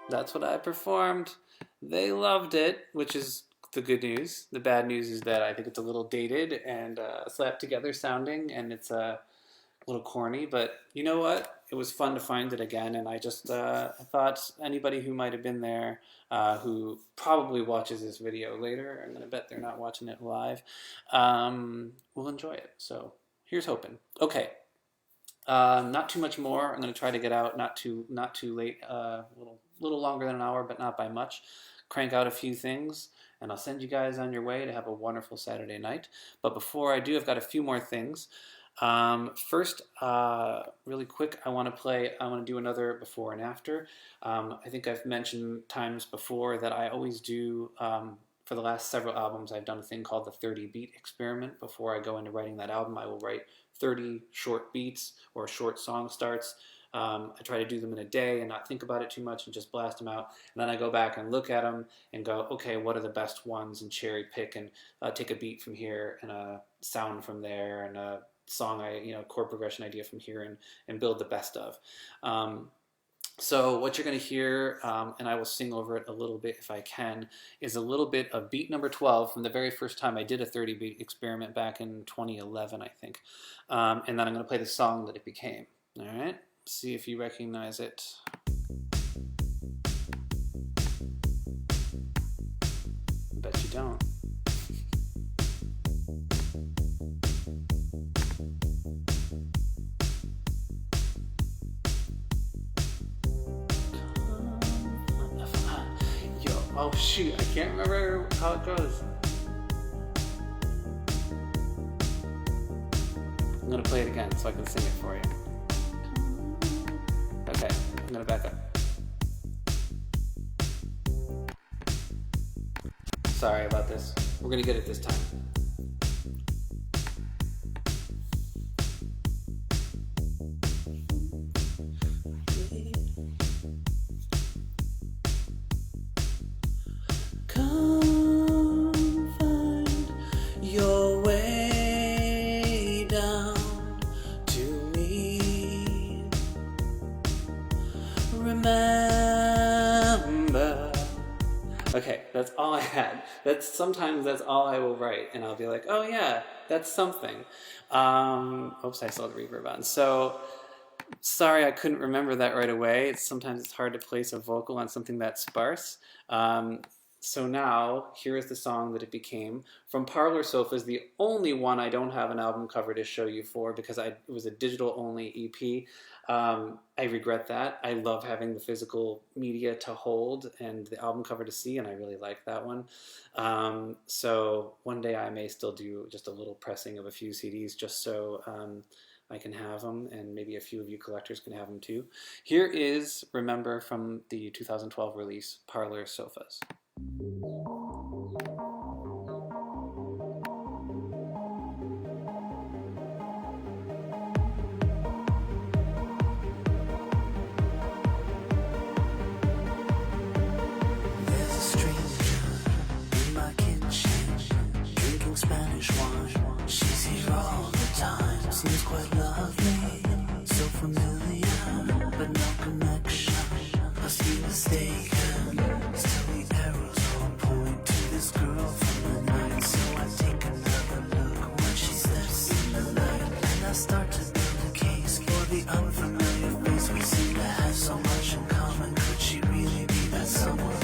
That's what I performed. They loved it, which is the good news. The bad news is that I think it's a little dated and slapped together sounding, and it's a little corny, but you know what? It was fun to find it again, and I just thought anybody who might have been there, who probably watches this video later, I'm going to bet they're not watching it live, will enjoy it. So here's hoping. Okay, not too much more. I'm going to try to get out not too late, little longer than an hour, but not by much. Crank out a few things, and I'll send you guys on your way to have a wonderful Saturday night. But before I do, I've got a few more things. First, really quick, I want to do another before and after. I think I've mentioned times before that I always do, for the last several albums, I've done a thing called the 30 beat experiment. Before I go into writing that album, I will write 30 short beats or short song starts. I try to do them in a day and not think about it too much and just blast them out. And then I go back and look at them and go, okay, what are the best ones, and cherry pick and take a beat from here and a sound from there and a song, chord progression idea from here and build the best of. So what you're going to hear, and I will sing over it a little bit if I can, is a little bit of beat number 12 from the very first time I did a 30 beat experiment back in 2011, I think. And then I'm going to play the song that it became. All right? See if you recognize it. I bet you don't. Oh shoot, I can't remember how it goes. I'm gonna play it again so I can sing it for you. Okay, I'm gonna back up. Sorry about this. We're gonna get it this time. Remember. Okay, that's all I had. Sometimes that's all I will write, and I'll be like, oh yeah, that's something. Oops, I saw the reverb on. So, sorry I couldn't remember that right away. Sometimes it's hard to place a vocal on something that sparse. So now, here is the song that it became. From Parlor Sofas, the only one I don't have an album cover to show you for because it was a digital-only EP. I regret that. I love having the physical media to hold and the album cover to see, and I really like that one. So one day I may still do just a little pressing of a few CDs just so I can have them, and maybe a few of you collectors can have them too. Here is Remember from the 2012 release, Parlor Sofas.
Spanish wine, she's here all the time. Seems quite lovely, so familiar, but no connection. Must be mistaken. Still the arrows on point to this girl from the night. So I take another look when she steps in the light, and I start to build a case for the unfamiliar face. We seem to have so much in common. Could she really be that someone?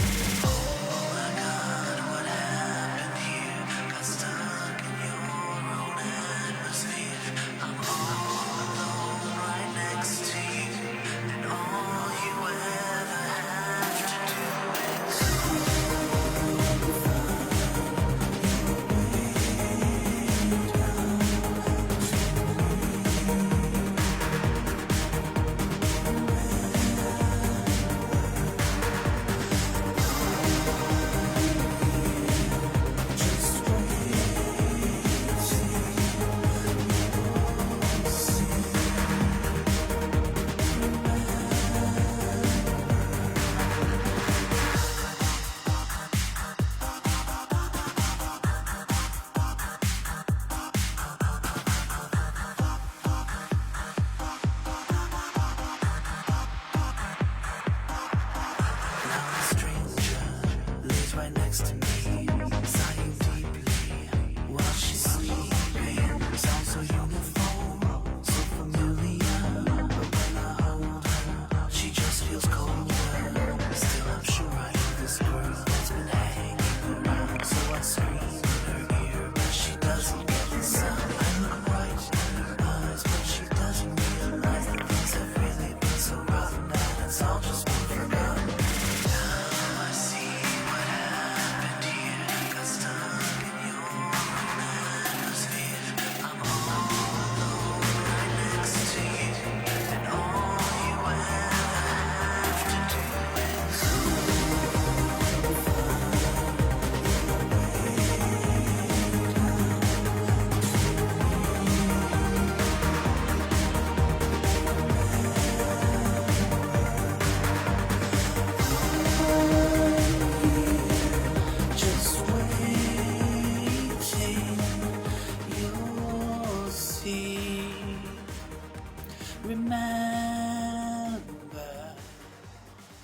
remember.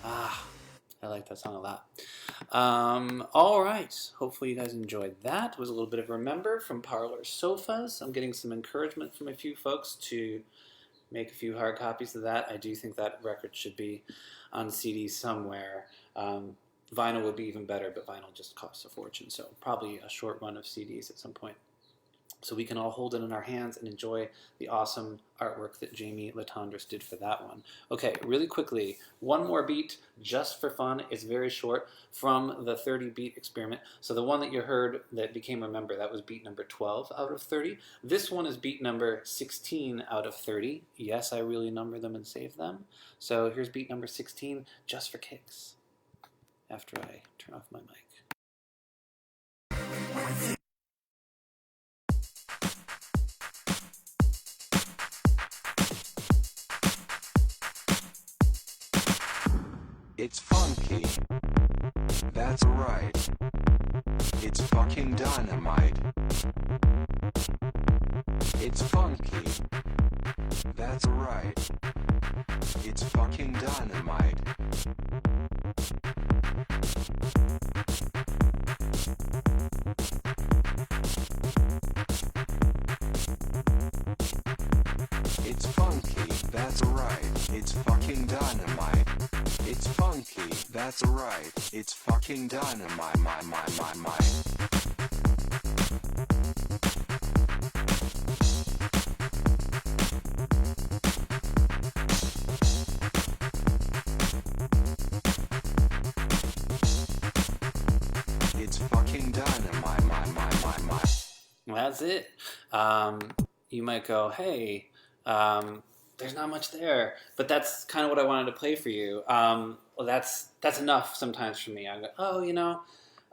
Ah, I like that song a lot. All right. Hopefully you guys enjoyed that. It was a little bit of Remember from Parlor Sofas. I'm getting some encouragement from a few folks to make a few hard copies of that. I do think that record should be on CD somewhere. Vinyl would be even better, but vinyl just costs a fortune, so probably a short run of CDs at some point, so we can all hold it in our hands and enjoy the awesome artwork that Jamie Latondras did for that one. Okay, really quickly, one more beat just for fun. It's very short, from the 30 beat experiment. So the one that you heard that became Remember, that was beat number 12 out of 30. This one is beat number 16 out of 30. Yes, I really number them and save them. So here's beat number 16, just for kicks, after I turn off my mic.
It's funky. That's right. It's fucking dynamite. It's funky. That's right. It's fucking dynamite. It's funky. That's right. It's fucking dynamite. It's funky, that's right. It's fucking dynamite, my. It's fucking dynamite, my.
That's it. You might go, hey, there's not much there, but that's kind of what I wanted to play for you. Well, that's enough sometimes for me. I go, oh,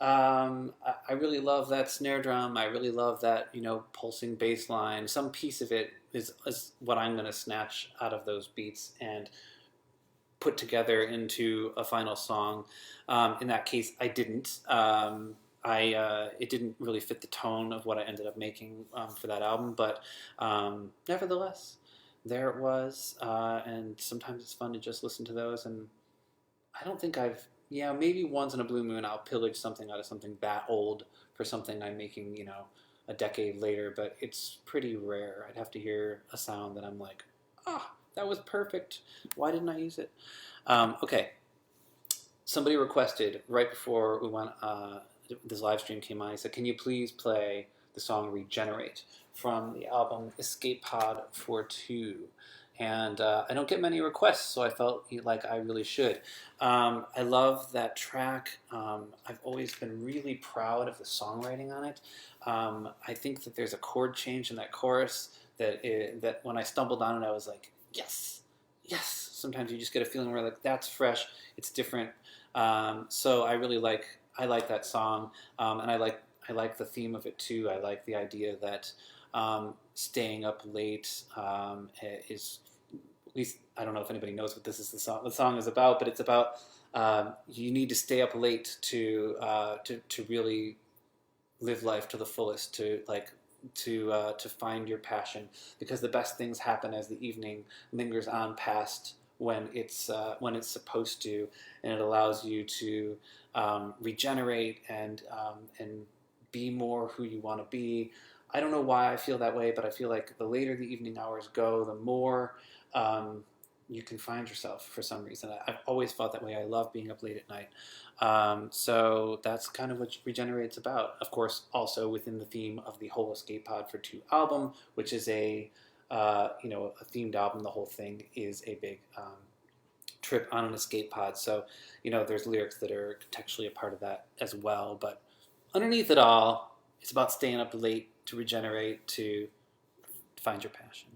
I really love that snare drum. I really love that, pulsing bass line. Some piece of it is what I'm going to snatch out of those beats and put together into a final song. In that case, I didn't. It didn't really fit the tone of what I ended up making for that album, but nevertheless, there it was, and sometimes it's fun to just listen to those, and I don't think maybe once in a blue moon I'll pillage something out of something that old for something I'm making, a decade later, but it's pretty rare. I'd have to hear a sound that I'm like, that was perfect. Why didn't I use it? Okay. Somebody requested right before we went, this live stream came on, he said, can you please play the song Regenerate from the album Escape Pod 4-2? And I don't get many requests, so I felt like I really should. I love that track. I've always been really proud of the songwriting on it. I think that there's a chord change in that chorus that when I stumbled on it, I was like, yes. Sometimes you just get a feeling where like that's fresh, it's different. So I like that song, and I like the theme of it too. I like the idea that staying up late is, at least I don't know if anybody knows what the song is about, but it's about you need to stay up late to really live life to the fullest, to find your passion, because the best things happen as the evening lingers on past when it's supposed to, and it allows you to regenerate and be more who you want to be. I don't know why I feel that way, but I feel like the later the evening hours go, the more you can find yourself for some reason. I've always felt that way. I love being up late at night. So that's kind of what Regenerate's about. Of course, also within the theme of the whole Escape Pod 4-2 album, which is a themed album. The whole thing is a big trip on an escape pod. So, there's lyrics that are contextually a part of that as well. But underneath it all, it's about staying up late to regenerate, to find your passion.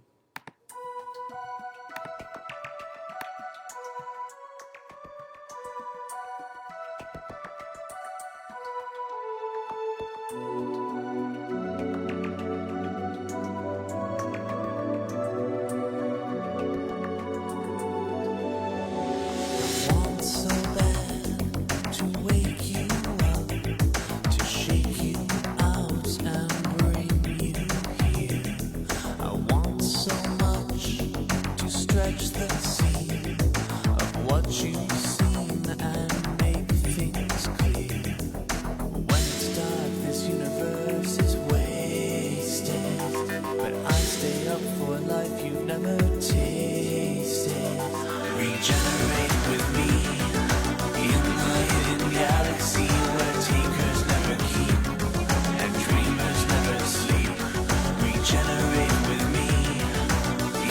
I want stretch the seam of what you've seen and make things clear. When it's dark, this universe is wasted, but I stay up for life you've never tasted. Regenerate with me in the hidden galaxy where takers never keep and dreamers never sleep. Regenerate with me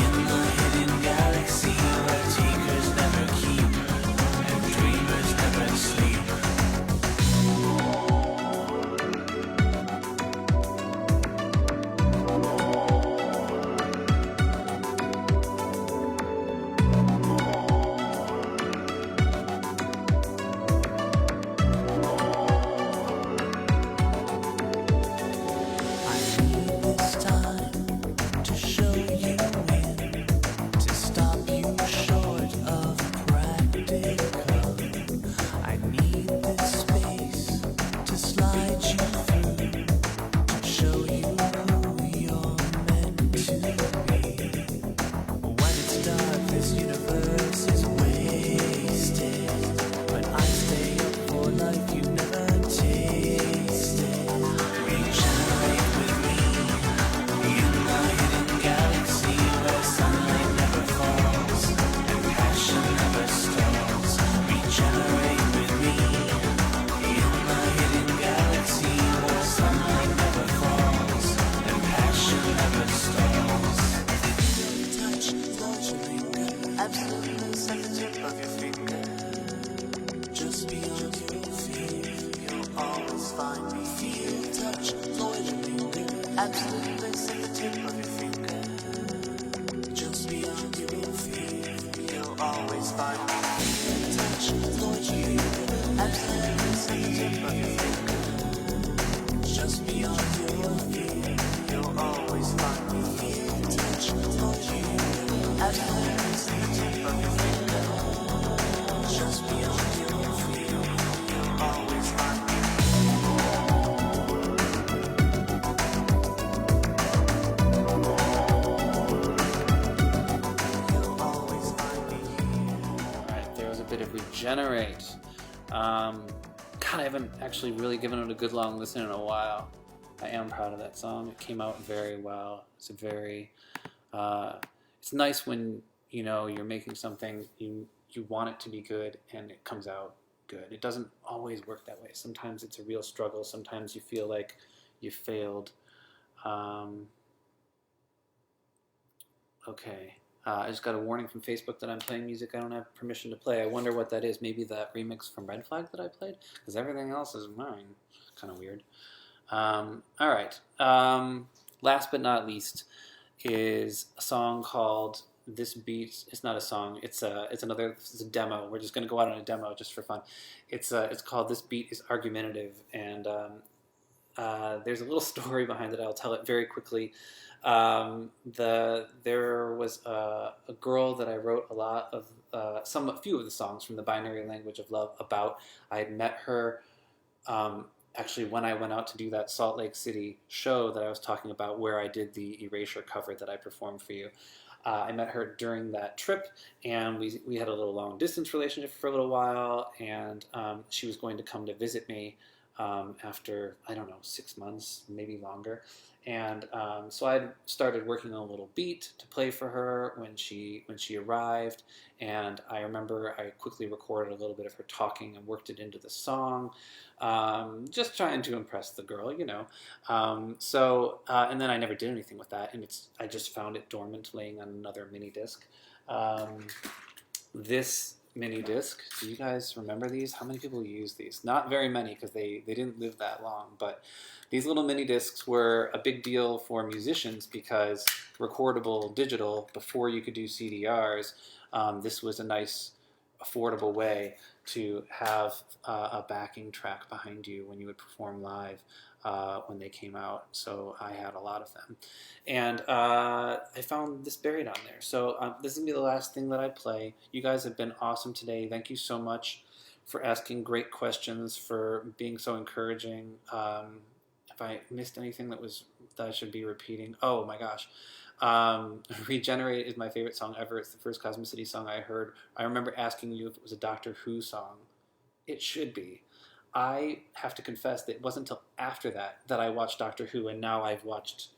in the hidden galaxy where takers never keep and dreamers never sleep. This time to show you in, to stop you short of practical. I need this space to slide you through, to show you who you're meant to be. When it's dark, this universe is wasted, but I stay up for life you never tasted. Regenerate with me in the hidden galaxy where sunlight never falls and passion never stalls. Regenerate with me in the hidden galaxy where sunlight never falls and passion never stalls. Touch, touch your finger, absolutely at the tip of your finger. Just beyond your fear, you'll always find me. Feel, touch, Lord, your finger, absolutely at the tip of your finger. Just beyond your fear, you'll always find me. Touch, Lord, your finger, absolutely at the tip of your finger. Just beyond your fear, you'll always find me. Feel, touch, Lord, your finger, absolutely at the tip of your finger. Just beyond your fear, you'll always find me. You'll always find me here.
All right, there was a bit of Regenerate. God, I haven't actually really given it a good long listen in a while. I am proud of that song. It came out very well. It's a very, it's nice when you're making something you want it to be good and it comes out good. It doesn't always work that way. Sometimes it's a real struggle. Sometimes you feel like you failed. Okay. I just got a warning from Facebook that I'm playing music I don't have permission to play. I wonder what that is. Maybe that remix from Red Flag that I played? Because everything else is mine. Kind of weird. All right. Last but not least is a song called This Beat. It's not a song. It's a demo. We're just going to go out on a demo just for fun. It's called This Beat is Argumentative, and there's a little story behind it. I'll tell it very quickly. There was a girl that I wrote a lot of a few of the songs from the Binary Language of Love about. I had met her actually when I went out to do that Salt Lake City show that I was talking about, where I did the Erasure cover that I performed for you. I met her during that trip, and we had a little long distance relationship for a little while, and she was going to come to visit me after, I don't know, 6 months, maybe longer. And so I started working on a little beat to play for her when she arrived, and I remember I quickly recorded a little bit of her talking and worked it into the song, just trying to impress the girl, and then I never did anything with that, and I just found it dormant, laying on another mini disc. This mini disc, do you guys remember these? How many people use these? Not very many, because they didn't live that long, but these little mini discs were a big deal for musicians because recordable digital, before you could do CDRs, this was a nice affordable way to have a backing track behind you when you would perform live when they came out. So I had a lot of them, and I found this buried on there. So this is gonna be the last thing that I play. You guys have been awesome today. Thank you so much for asking great questions, for being so encouraging. If I missed anything that I should be repeating, oh my gosh. Regenerate is my favorite song ever. It's the first Cosmicity song I heard. I remember asking you if it was a Doctor Who song. It should be. I have to confess that it wasn't until after that that I watched Doctor Who, and now I've watched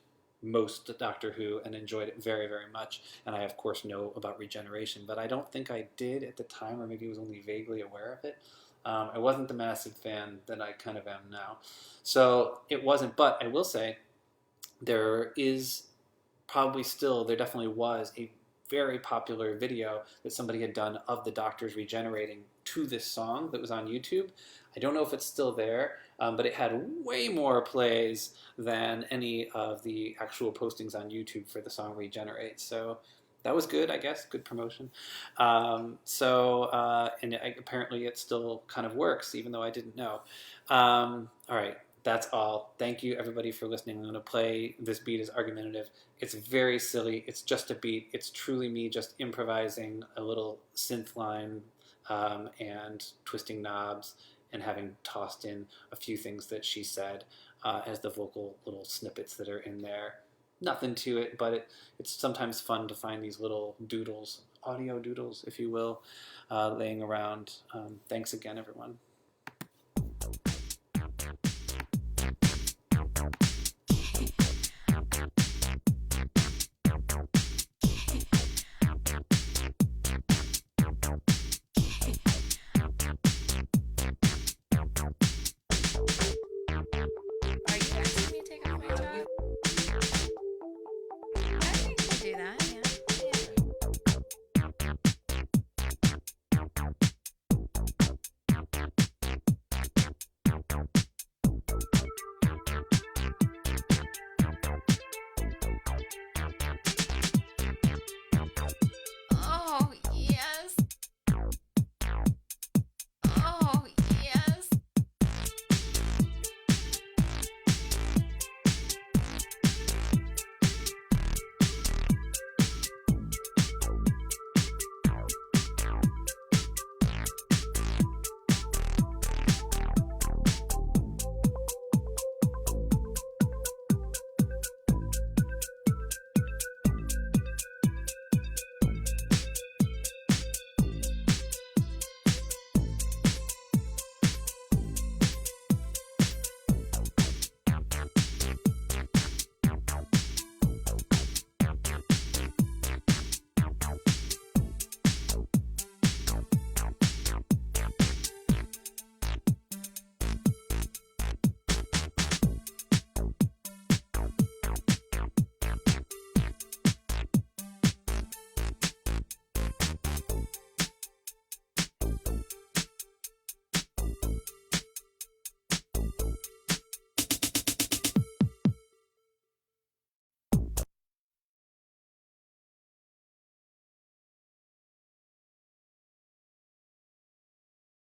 most Doctor Who and enjoyed it very, very much. And I, of course, know about regeneration, but I don't think I did at the time, or maybe was only vaguely aware of it. I wasn't the massive fan that I kind of am now. So it wasn't, but I will say there is probably still, there definitely was a very popular video that somebody had done of the Doctors regenerating to this song that was on YouTube. I don't know if it's still there, but it had way more plays than any of the actual postings on YouTube for the song Regenerate. So that was good, I guess, good promotion. Apparently it still kind of works, even though I didn't know. All right, that's all. Thank you, everybody, for listening. I'm going to play this beat as argumentative. It's very silly. It's just a beat. It's truly me just improvising a little synth line and twisting knobs and having tossed in a few things that she said as the vocal little snippets that are in there. Nothing to it, but it's sometimes fun to find these little doodles, audio doodles, if you will, laying around. Thanks again, everyone.